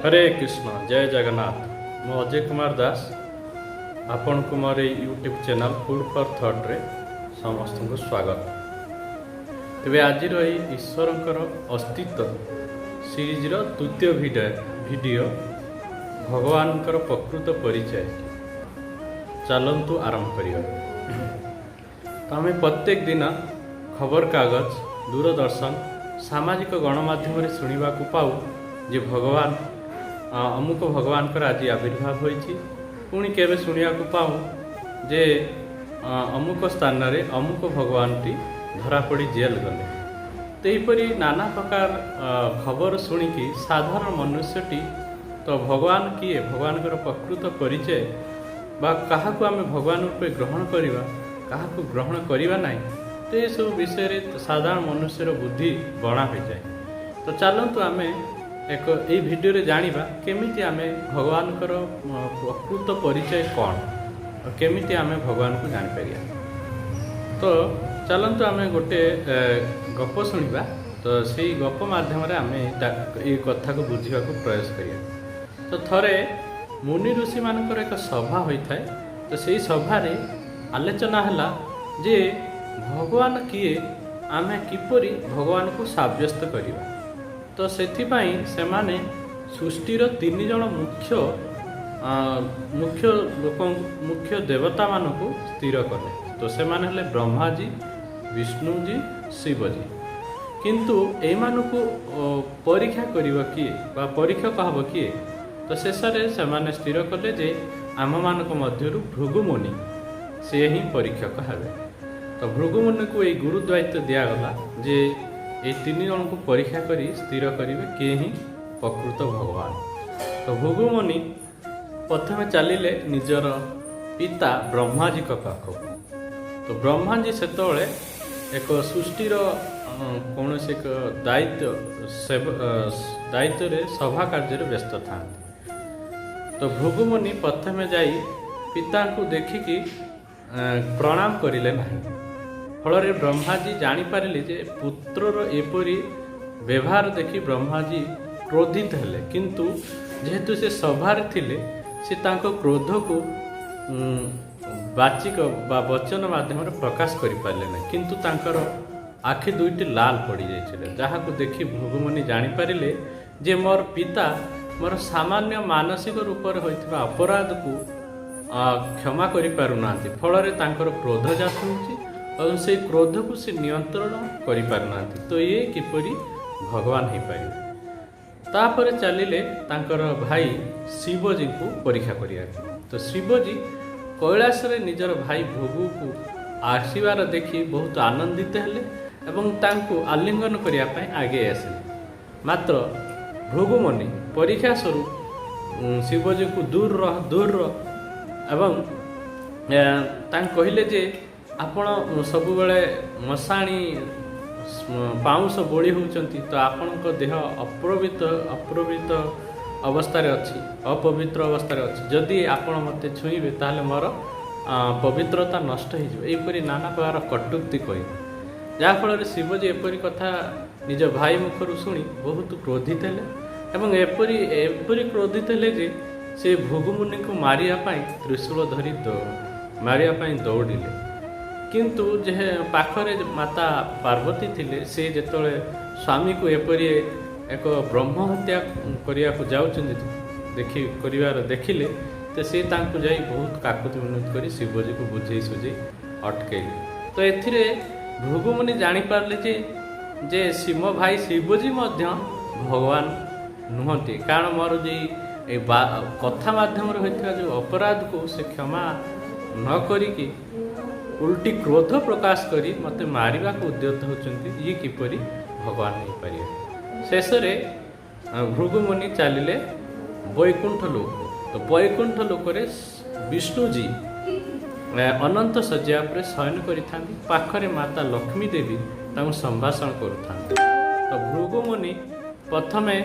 हरे कृष्ण जय जगन्नाथ। मु अजय कुमार दास आपण को मोर YouTube channel food for thought रे समस्त को स्वागत। तेरे आज ईश्वर अस्तित्व सीरीज तृतीय वीडियो भगवान प्रकृत परिचय चलतु आरंभ करिया। तो आम प्रत्येक दिन खबर कागज दूरदर्शन सामाजिक गणमाध्यम शुणा पाऊ जे भगवान अमुक भगवान आज आविर्भाव होती। पुणी केवे शुणा पाऊ जे अमुक स्थान रे अमुक भगवान टी धरा पड़ी जेल गले। तहीपरी नाना प्रकार खबर शुणिकी साधारण मनुष्यटी तो भगवान किए भगवान प्रकृत परिचय बा क्या आम भगवान रूपे ग्रहण करवा क्या ग्रहण करवा ना तो ये सब विषय साधारण मनुष्यर बुद्धि बणा हो जाए। तो चलतु आम एक यही भिडियो जानिबा केमिति आमे भगवान प्रकृत परिचय कौन और केमिति आमे भगवान को जान पारिया। तो चलतु आमे गोटे गप शुणा। तो से गप माध्यम आमे ये कथा को बुझा प्रयास करिया। तो थरे मुनि ऋषि मानकर एक सभा होता है। तो से सभा रे आलोचना है जे भगवान किए आमे किपरि भगवान को साब्यस्त करिवा। तो सेथिपाई सेमाने सृष्टिर तीन जन मुख्य मुख्य लोक मुख्य देवता मानक स्थिर कले। तो से माने हले ब्रह्मा जी, विष्णु जी, शिव जी। किंतु एमानकु परीक्षा करिवा किए बा परीक्षा कहब किए। तो शेष में से स्थिर कले जे आम मानक मध्यरु भृगुमुनि से ही परीक्षक हेबे। तो भृगुमुनि को यही गुरु दायित्व दिगला जे ये तीन जन को परीक्षा करी स्थिर करेंगे किए ही प्रकृत भगवान। तो भृगुमुनि प्रथम चलिले निजर पिता ब्रह्मा जी पाख। तो ब्रह्मा जी से एक सृष्टिर कौन से एक दायित्व सभा कार्य व्यस्त था। तो भृगुमुनि प्रथम जाई पिता को देखिकी प्रणाम करिले नहीं। फल ब्रह्मा जी जानीपारे जे पुत्रर एपरी व्यवहार देखि ब्रह्मा जी क्रोधित हेले। किंतु जेहेतु से सभार थिले से तांको क्रोध को बाचिक बा वचन माध्यम प्रकाश करि पारले नहीं। किंतु तांकर आखि दुईटी लाल पड़ जाइछिले जहाँ को देखि भृगुमुनि जानीपारे जे मोर पिता मोर सामान्य मानसिक रूप से होइथिबा अपराध को क्षमा करि पारुनांती। फल तांकर क्रोध जात होउछि और से क्रोध को से नियंत्रण करि पारुनांती। तो ये किपरि भगवान हो पारे। तापर चलिले तांकर भाई शिवजी को परीक्षा करिया। तो शिवजी कैलाश रे निजर भाई भृगु को आशीर्वाद देखि बहुत आनंदित हेले एवं तांको आलिंगन करिया पय आगे आसिले। मात्र भृगुमुनि परीक्षा स्वरूप शिवजी को दूर एवं कहले जे आपण सब बेले मशाणी पाउंस बोली होउचंती। तो आपण देह अपवित्र अवस्था अपवित्र अवस्था अच्छी। जदि आपण मते छुईबे ताले मोर पवित्रता नष्ट होपरी नाना प्रकार कटुक्ति कह जहाँफल शिवजी एपरी कथा निज भाई मुखर शुणी बहुत क्रोधित हेले एपरी क्रोधित हेले जे से भृगुमुनि को मारिया त्रिशूल धरी मारिया दौड़िले। किंतु जे पाखरे माता पार्वती थिले से जेतोले स्वामी को एपरी एक ब्रह्म हत्या करिया को जाउचंदी देखि करिवार देखिले। तो से तांको जाई बहुत काकुति विनोद करी शिवजी को बुझे सुझे अटकेले। तो एथिरे भृगुमुनि जानी पारले जे सिंह भाई शिवजी मध्य भगवान नुहंती। कारण मोर जे कथा माध्यम होता जो अपराध को से क्षमा न करिकी उल्टी क्रोध प्रकाश करी मते मारिबा को उद्यत होचंती। ये किपरि भगवान हो पारे। शेष में भृगुमुनि चलिले वैकुंठ लोक। तो वैकुंठ लोक विष्णु जी अनंत शज्या पर शयन करिथांती। पाखरे माता लक्ष्मी देवी तांको संभाषण करुथांती। तो भृगुमुनि प्रथमे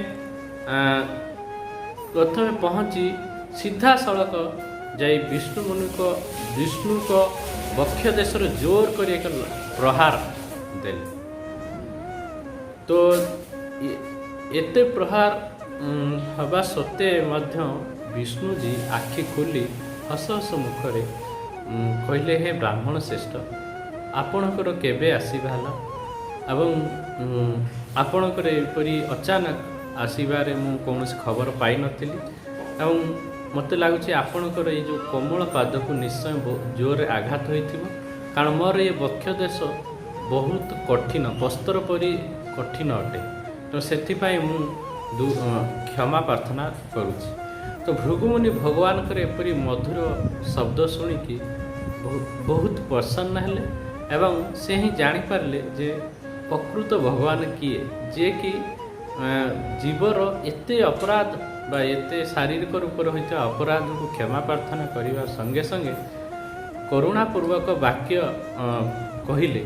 पहुँची सीधा सड़क जाई विष्णु को वक्ष देश जोर कर एक प्रहार देले। तो एते प्रहार ହେବା ସତ୍ତ୍ୱେ ମଧ୍ୟ ବିଷ୍ଣୁଜୀ ଆଖି ଖୋଲି ହସ ହସ ମୁଖରେ କହିଲେ, ହେ ବ୍ରାହ୍ମଣ ଶ୍ରେଷ୍ଠ, ଆପଣଙ୍କର କେବେ ଆସିବା ହେଲା ଏବଂ ଆପଣଙ୍କର ଏପରି ଅଚାନକ ଆସିବାରେ ମୁଁ କୌଣସି ଖବର ପାଇନଥିଲି ଏବଂ ମୋତେ ଲାଗୁଛି ଆପଣଙ୍କର ଏଇ ଯେଉଁ କୋମଳ ପାଦକୁ ନିଶ୍ଚୟ ଜୋରରେ ଆଘାତ ହୋଇଥିବ, କାରଣ ମୋର ଏ ବକ୍ଷ ଦେଶ ବହୁତ କଠିନ, ପ୍ରସ୍ତର ପରି କଠିନ ଅଟେ। ତ ସେଥିପାଇଁ ମୁଁ କ୍ଷମା ପ୍ରାର୍ଥନା କରୁଛି। ତ ଭୃଗୁମୁନି ଭଗବାନଙ୍କର ଏପରି ମଧୁର ଶବ୍ଦ ଶୁଣିକି ବହୁତ ପ୍ରସନ୍ନ ହେଲେ ଏବଂ ସେ ହିଁ ଜାଣିପାରିଲେ ଯେ ପ୍ରକୃତ ଭଗବାନ କିଏ, ଯିଏକି ଜୀବର ଏତେ ଅପରାଧ ବା ଏତେ ଶାରୀରିକ ରୂପରେ ହୋଇଥିବା ଅପରାଧକୁ କ୍ଷମା ପ୍ରାର୍ଥନା କରିବା ସଙ୍ଗେ ସଙ୍ଗେ କରୁଣାପୂର୍ବକ ବାକ୍ୟ କହିଲେ,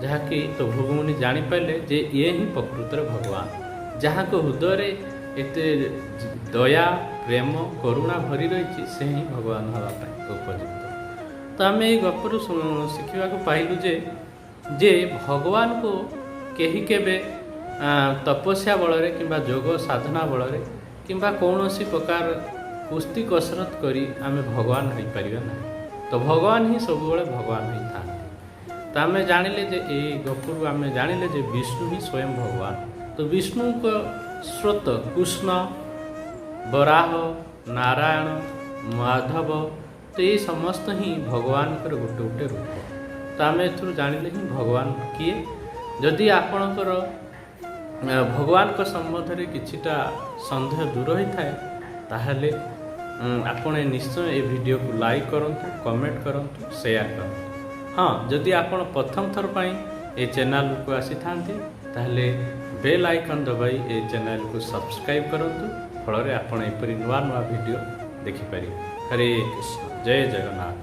ଯାହାକି ତ ଭୃଗୁମୁନି ଜାଣିପାରିଲେ ଯେ ଇଏ ହିଁ ପ୍ରକୃତରେ ଭଗବାନ, ଯାହାଙ୍କ ହୃଦୟରେ ଏତେ ଦୟା, ପ୍ରେମ, କରୁଣା ଭରି ରହିଛି, ସେ ହିଁ ଭଗବାନ ହେବା ପାଇଁ ଉପଯୁକ୍ତ। ତ ଆମେ ଏଇ ଗପରୁ ଶିଖିବାକୁ ପାଇଲୁ ଯେ ଭଗବାନଙ୍କୁ କେହି କେବେ ତପସ୍ୟା ବଳରେ କିମ୍ବା ଯୋଗ ସାଧନା ବଳରେ କିମ୍ବା କୌଣସି ପ୍ରକାର କୁସ୍ତି କସରତ କରି ଆମେ ଭଗବାନ ହୋଇପାରିବା ନାହିଁ। ତ ଭଗବାନ ହିଁ ସବୁବେଳେ ଭଗବାନ ହୋଇଥାନ୍ତି। ତ ଆମେ ଜାଣିଲେ ଯେ ଏଇ ଗପରୁ ଆମେ ଜାଣିଲେ ଯେ ବିଷ୍ଣୁ ହିଁ ସ୍ୱୟଂ ଭଗବାନ। ତ ବିଷ୍ଣୁଙ୍କ ସ୍ରୋତ କୃଷ୍ଣ, ବରାହ, ନାରାୟଣ, ମାଧବ, ତ ଏଇ ସମସ୍ତ ହିଁ ଭଗବାନଙ୍କର ଗୋଟେ ଗୋଟେ ରୂପ। ତ ଆମେ ଏଥିରୁ ଜାଣିଲେ ହିଁ ଭଗବାନ କିଏ। ଯଦି ଆପଣଙ୍କର ଭଗବାନଙ୍କ ସମ୍ବନ୍ଧରେ କିଛିଟା ସନ୍ଦେହ ଦୂର ହୋଇଥାଏ, ତାହେଲେ ଆପଣ ନିଶ୍ଚୟ ଏ ଭିଡ଼ିଓକୁ ଲାଇକ୍ କରନ୍ତୁ, କମେଣ୍ଟ କରନ୍ତୁ, ସେୟାର କରନ୍ତୁ। ହଁ, ଯଦି ଆପଣ ପ୍ରଥମ ଥର ପାଇଁ ଏ ଚ୍ୟାନେଲକୁ ଆସିଥାନ୍ତି, ତାହେଲେ ବେଲ୍ ଆଇକନ୍ ଦବାଇ ଏ ଚ୍ୟାନେଲକୁ ସବସ୍କ୍ରାଇବ୍ କରନ୍ତୁ, ଫଳରେ ଆପଣ ଏପରି ନୂଆ ନୂଆ ଭିଡ଼ିଓ ଦେଖିପାରିବେ। ହରେ କୃଷ୍ଣ, ଜୟ ଜଗନ୍ନାଥ।